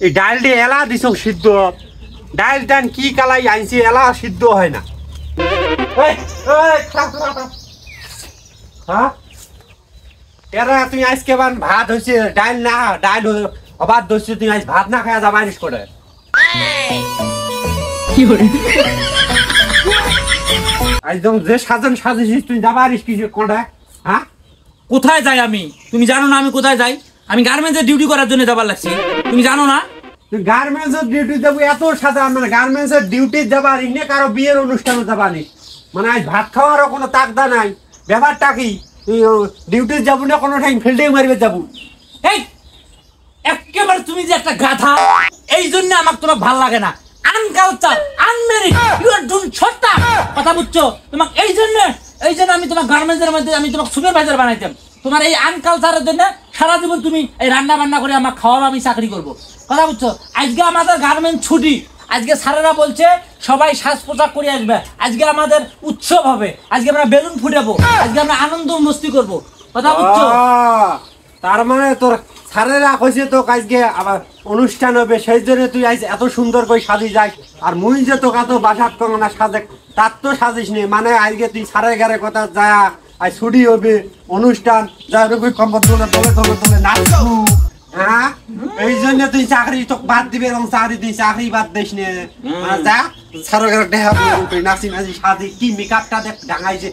এই ডালটি এলা দিছ সিদ্ধ ডাল টান কি কালাই আনছি এলা সিদ্ধ হয় না। হ্যাঁ এরা তুমি আজকে ভাত হয়েছে ডাল না ডাল অবাদ ধরছি তুমি আজ ভাত না খাওয়া যাবা করে একদম যে সাজন সাজিস তুই যাবা কি কোনটা। হ্যাঁ কোথায় যাই আমি তুমি জানো না আমি কোথায় যাই? আমি গার্মেন্টসে ডিউটি করার জন্য যাবার লাগছি, তুমি জানো না? গার্মেন্টসের ডিউটি যাবো এত সাজা মানে গার্মেন্টসের ডিউটি যাবার ইনে কারো বিয়ের অনুষ্ঠানে যাবানি মানে আজ ভাত খাওয়ারও কোনো তাকদা নাই। ব্যাপারটা কি তুই ডিউটি যাবো না কোনো টাইম ফিল্ডিং মারবে যাবো? এই একেবারে তুমি যে একটা গাধা, এই জন্য আমাকে তোমাকে ভালো লাগে না। Uncultured unmarried you are doing ছোট্টা কথা বুঝছো? তোমাকে এই জন্য আমি তোমার গার্মেন্টসের মধ্যে আমি তোমাকে সুপারভাইজার বানাইতাম। তোমার এই আনকালচারের জন্য সারা জীবন তুমি এই রান্না বান্না করে আমার খাওয়াবো, আমি চাকরি করবো কথা বুঝছো? আজকে আমাদের গার্মেন্টস ছুটি, আজকে স্যারেরা বলছে সবাই সাজ পোশাক করে আসবে, আজকে আমাদের উৎসব হবে, আজকে আমরা বেলুন ফুটাবো, আজকে আমরা আনন্দ মস্তি করবো কথা বুঝছো? তার মানে তোর স্যারেরা কইছে তো আজকে আবার অনুষ্ঠান হবে সেই জন্য তুই আজ এত সুন্দর করে সাজি যাস। আর মুই যে তোকে তো বাসাত না সাজে তার তো সাজিস নি মানে আজকে তুই স্যারের ঘরে কথা যায় আজ ছুটি হবে অনুষ্ঠান যা কম্বল তোলে তোলে তোলে তোলে নাচবো। হ্যাঁ এই জন্য তুই চাকরি তোকে বাদ দিবে এবং চাকরি তুই চাকরি বাদ দিস নে যা স্যারের ঘরে দেখা তুই নাচি নাচি সাজি কি মেকআপটা দেখ ডাঙাইছে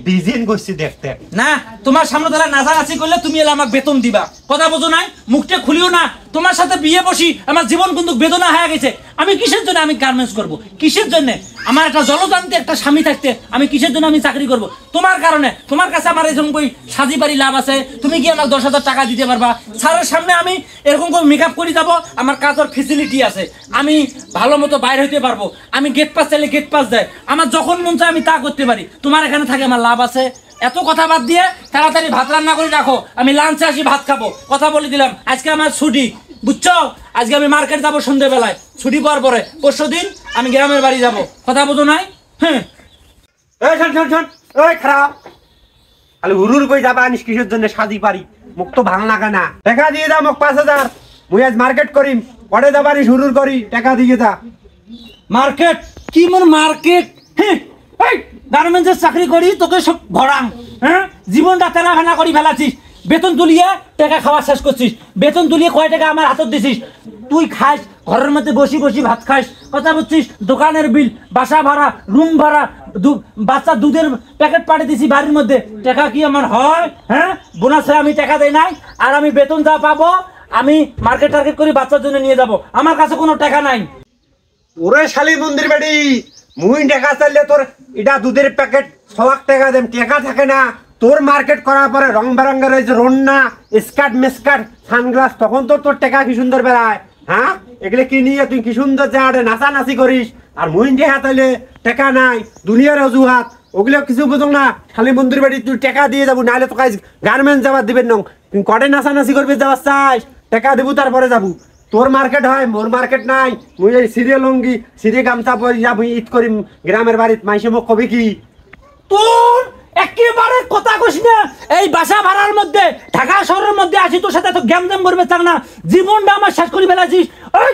ডিজাইন করছি দেখতে না। তোমার সামনে তারা নাচানাচি করলে তুমি এলে আমাকে বেতন দিবা কথা বোঝো নাই? মুখটা খুলিও না। তোমার সাথে বিয়ে বসি আমার জীবন কিন্তু বেদনা হয়ে গেছে। আমি কিসের জন্য আমি গার্মেন্টস করব? কিসের জন্য? আমার একটা জলজান্তে একটা স্বামী থাকতে আমি কিসের জন্য আমি চাকরি করব? তোমার কারণে। তোমার কাছে আমার এরকম কই সাজি বাড়ি লাভ আছে? তুমি কি আমাকে 10,000 টাকা দিতে পারবা? স্যারের সামনে আমি এরকম করে মেকআপ করে যাবো, আমার কাজের ফেসিলিটি আছে, আমি ভালো মতো বাইরে হইতে পারবো, আমি গেট পাস চাইলে গেট পাস দেয়, আমার যখন মন চায় আমি তা করতে পারি। তোমার এখানে থাকে আমার লাভ আছে? এত কথা বাদ দিয়ে তাড়াতাড়ি ভাত রান্না করে রাখো, আমি লাঞ্চে আসি ভাত খাবো কথা বলে দিলাম। আজকে আমার ছুটি বুঝছো? আজকে আমি মার্কেট যাবো সন্ধ্যেবেলায়, ছুটি পাওয়ার পরে পরশু দিন আমি গ্রামের বাড়ি যাবো কথা বোঝো নাই? হ্যাঁ খারাপ খালি হুরুর কই যাবা আনিস কিসের জন্য সাজি পারি মুখ তো ভালো লাগে না। টাকা দিয়ে দা মোক 5,000 মুই আজ মার্কেট করিম পরে যাবানি হুরুর করি টাকা দিয়ে দা। মার্কেট কি মোর মার্কেট? হ্যাঁ গার্মেন্টসের চাকরি করি তোকে সব ভরাম। হ্যাঁ জীবনটা তেনা ফেনা করি ফেলাছিস, বেতন তুলিয়ে টাকা খাওয়া শেষ করছিস, বেতন তুলিয়ে কয় টাকা আমার হাতত দিছিস, তুই খাস ঘরের মধ্যে বসি বসি ভাত খাস কথা বলছিস, দোকানের বিল, বাসা ভাড়া, রুম ভাড়া, বাচ্চা দুধের প্যাকেট পাঠিয়ে দিছি বাড়ির মধ্যে, টাকা কি আমার হয়? হ্যাঁ বোনাসে আমি টাকা দেই নাই, আর আমি বেতন যা পাবো আমি মার্কেট টার্গেট করি বাচ্চার জন্য নিয়ে যাব, আমার কাছে কোনো টাকা নাই। ওরে শালি মন্দির বাড়ি মুই টাকা চাইলে তোর এটা দুধের প্যাকেট 100 টাকা দেম, টাকা থাকে না। তোর মার্কেট করার পরে রং বেরঙ্গের ওই যে রন্না স্কার্ট মেস্কার্ট সানগ্লাস তখন তো তোর টাকা কি সুন্দর বেড়ায়। হ্যাঁ এগুলো কি নিয়ে তুই কি সুন্দর জায়গাটা নাচানাচি করিস আর মুই টাকা চাইলে টাকা নাই দুনিয়ার অজুহাত ওগুলো কিছু বুঝো না। খালি মন্দির বাড়ি তুই টাকা দিয়ে যাবো নাহলে তোকে গার্মেন্টস যাবার দিবেন না। তুই কটে নাচানাচি করবি যাবার চাস টাকা দেবো তারপরে যাবো। তোর মার্কেট হয় মোর মার্কেট নাই। মুই এই সিরিয়ে লঙ্গি সিরিয়ে গামছা পরি যাবো ঈদ করি গ্রামের বাড়িতে মাইসে মোক কবি কি তোর একেবারে কথা কইস না। এই বাসা ভাড়ার মধ্যে ঢাকা শহরের মধ্যে আসি তোর সাথে তো গ্যামজাম করবে চাক না, জীবনটা আমার শেষ করে ফেলাছিস। ওই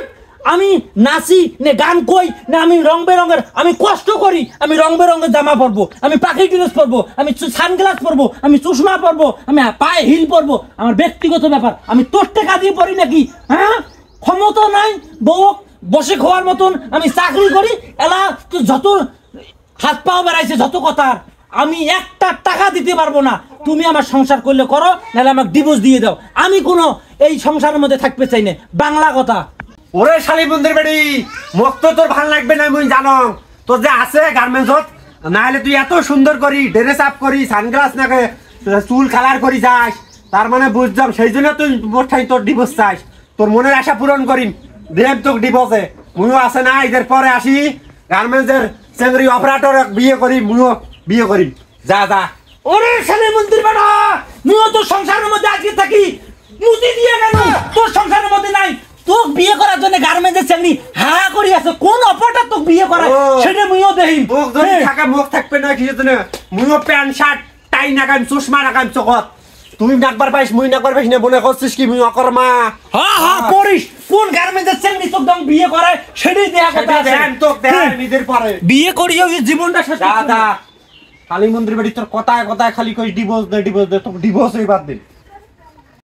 আমি নাচি নে গান কই না আমি রং বেরঙের আমি কষ্ট করি, আমি রং বেরঙের জামা পরবো, আমি পাখি ড্রেস পরবো, আমি সানগ্লাস পরবো, আমি চশমা পরবো, আমি পায়ে হিল পরবো, আমার ব্যক্তিগত ব্যাপার। আমি তোর টাকা দিয়ে পড়ি নাকি? হ্যাঁ ক্ষমতা নাই বউ বসে খাওয়ার মতন আমি চাকরি করি এলা তো যত হাত পাও বেড়াইছে যত কথা আমি একটা টাকা দিতে পারবো না। তুমি আমার সংসার করলে করো নাহলে আমাকে ডিভোর্স দিয়ে দাও, আমি কোনো এই সংসারের মধ্যে থাকতে চাই না, বাংলা কথা। ওরে শালি মন্দির বাড়ি মোক তো তোর ভাল লাগবে না মুই জানো তোর যে আছে গার্মেন্টসত নাহলে তুই এত সুন্দর করি ড্রেস আপ করি সানগ্লাস নাকে চুল কালার করি যাস তার মানে বুঝলাম সেই জন্য তুই মোট ঠাই তোর ডিভোর্স চাস। তোর মনের আশা পূরণ করিম দেব তোকে ডিভোর্সে মুইও আছে না ঈদের পরে আসি গার্মেন্টসের চাকরি অপারেটর বিয়ে করি মুইও বিয়ে করিম যা যা। ওরে শালি মন্দির বেটা মুইও তোর সংসারের মধ্যে আজকে থাকি মুতি দিয়ে গেল তোর সংসারের মধ্যে নাই। তোকে বিয়ে করার জন্য গার্মেন্টসের চাকরি হ্যাঁ করি আছে কোন অপারেটর তোকে বিয়ে করে সেটা মুইও দেখিম। মুখ ধরে থাকা মুখ থাকবে না কিছু না মুইও প্যান্ট শার্ট টাই নাগাম চশমা নাগাম চকত তুই নাকবার পাইস মুই নাকবার পাইস না মনে করছিস কি মুই অকর্মা হ্যাঁ হ্যাঁ করিস কোন গার্মেন্টসের চেংড়ি তোক দম বিয়ে করে সেটাই দেখা কথা আছে দেন তোক দেন নিজের পরে বিয়ে করিও এই জীবনটা শেষ করতে দাদা কালী মন্দির বাড়ি তোর কথায় কথায় খালি কইস ডিভোর্স দে তোকে ডিভোর্স হই বাদ দে